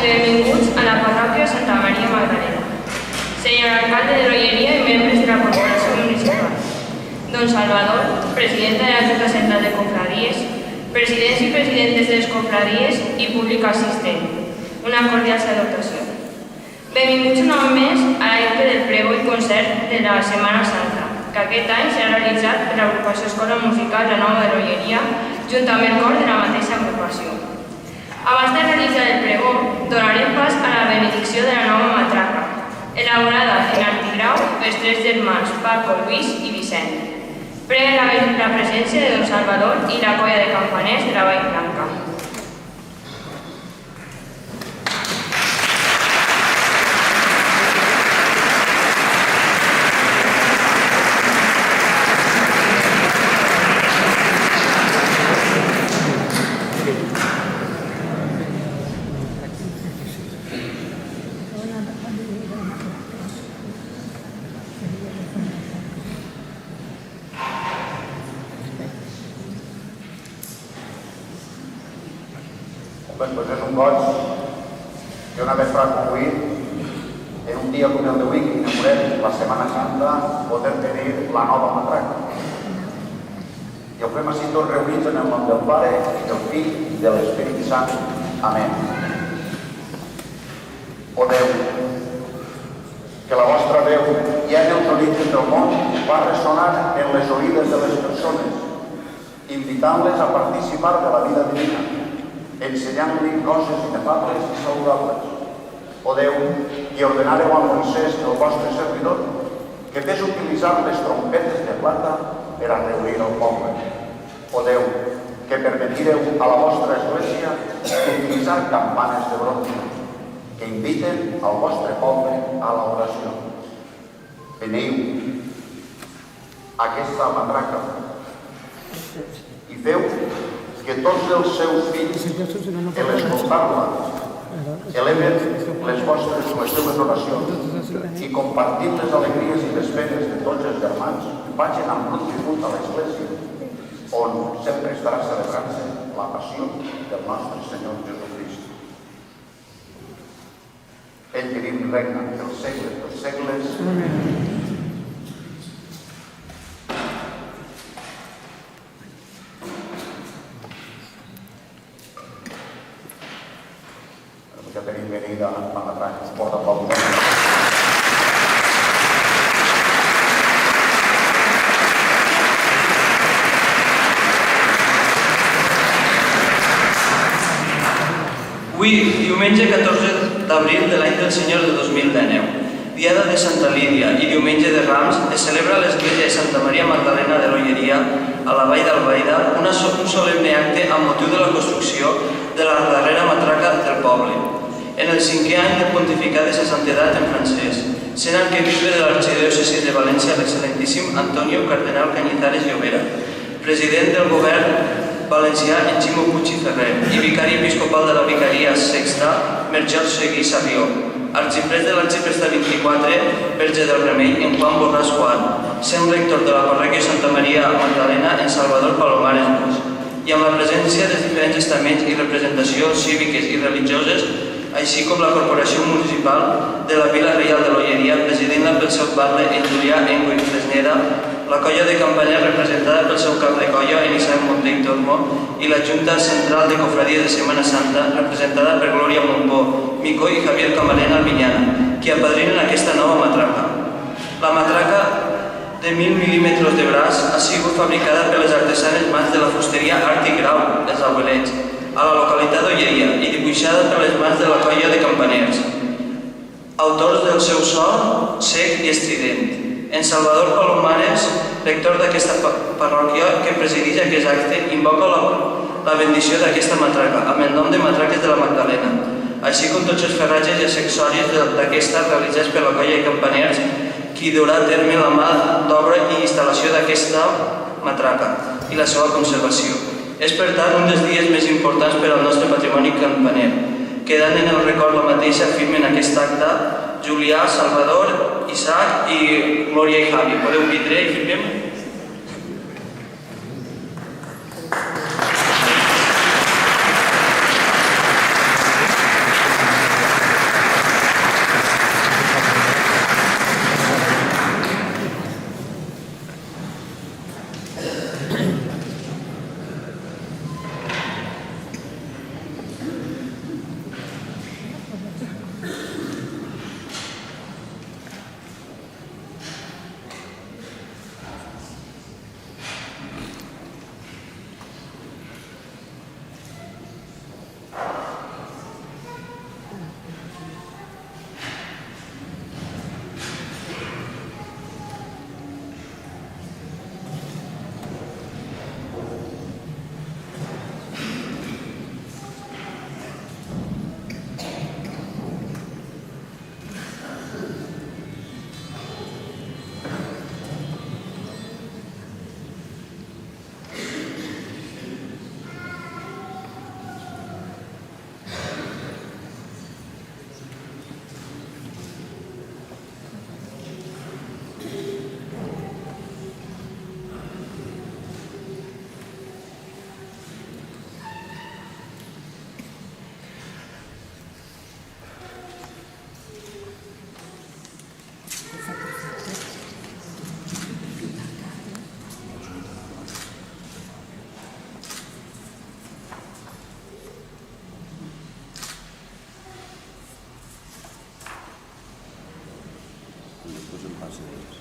benvinguts a la parròquia Santa Maria Magdalena. Senyor alcalde de l'Olleria i membres de la corporació municipal. Don Salvador, presidenta de la Junta Central de Confraries, presidents i presidentes de les confraries i públic assistent. Una cordial salutació. Benvinguts un any més a l'acte del pregó i concert de la Setmana Santa, que aquest any s'ha realitzat per l'agrupació Escola Musical La Nova de l'Olleria, junt amb el cor de la mateixa agrupació. Abans de realitzar el pregó, donarem pas a la benedicció de la nova matraca, elaborada en artigrau pels tres germans Paco, Luis i Vicent. Prega la presència de Don Salvador i la colla de campaners de la Vall Blanca. Pues és un goig que una vesprada com avui, en un dia com el d'avui, que inaugurem la Setmana Santa, podem tenir la nova matraca. I ho fem així tots reunits en el nom del Pare, i del Fill i de l'Espírit Sant. Amén. O Déu, que la vostra veu, ja en els orígens del món, va ressonar en les oïdes de les persones, invitant-les a participar de la vida divina, ensenyant-li coses inefables i saludables. O Déu, i ordenareu a Moisès, el vostre servidor, que fes utilitzar les trompetes de plata per a reunir el poble. O Déu, que permetireu a la vostra església utilitzar campanes de bronze, que inviten al vostre poble a l'oració. Veniu aquesta matraca i feu que tots els seus fills, en l'escoltar-la, eleven les seves oracions i compartint les alegries i les penes de tots els germans, vagin amb brut a l'església, on sempre estarà celebrant-se la passió del nostre Senyor Jesucrist. Ell que viu i regna pels segles dels segles. Amén. Que tenim venida a la matraca, porta pel món. Avui, diumenge 14 d'abril de l'any del Senyor de 2019, Diada de Santa Lídia i Diumenge de Rams, es celebra a l'església de Santa Maria Magdalena de l'Olleria, a la Vall d'Albaida, un solemne acte amb motiu de la construcció de la darrera matraca del poble. En el 5è any de pontificat de sa santedat en francès, sent arquebisbe de l'arxidiòcesi de València l'excel·lentíssim Antonio Cardenal Cañizares Llobera, president del govern valencià en Ximo Puig i Ferrer i vicari episcopal de la vicaria sexta Melchor Seguí Sarrió, arxiprest de l'arxipresta 24 Verge del Remei en Juan Borràs Juan, sent rector de la parròquia Santa Maria Magdalena en Salvador Palomares Boix, i amb la presència dels diferents estaments i representacions cíviques i religioses, així com la corporació municipal de la Vila Reial de l'Olleria, presidint-la pel seu batlle en Julià Engo i Fresneda, la colla de campanya representada pel seu cap de colla en Isaac Monte i Tormo i la Junta Central de Cofradies de Setmana Santa, representada per Glòria Montbó, Mico i Javier Camarena Albinyana, qui apadrinen aquesta nova matraca. La matraca de 1000 mil·límetres de braç ha sigut fabricada per les artesanes mans de la fusteria Art i Grau, els Abuelets, a la localitat d'Olleria i dibuixada per les mans de la colla de campaners, autors del seu so sec i estrident. En Salvador Palomares, rector d'aquesta parròquia que presideix aquest acte, invoca la bendició d'aquesta matraca, amb el nom de Matraques de la Magdalena, així com tots els ferratges i accessoris d'aquesta realitzats per la colla de campaners, qui durà a terme la mà d'obra i instal·lació d'aquesta matraca i la seva conservació. És, per tant, un dels dies més importants per al nostre patrimoni campaner, quedant en el record la mateixa firmen aquest acte Julià, Salvador, Isaac i Glòria i Javi. Podeu vindre i firmem? y después el pase de ellos.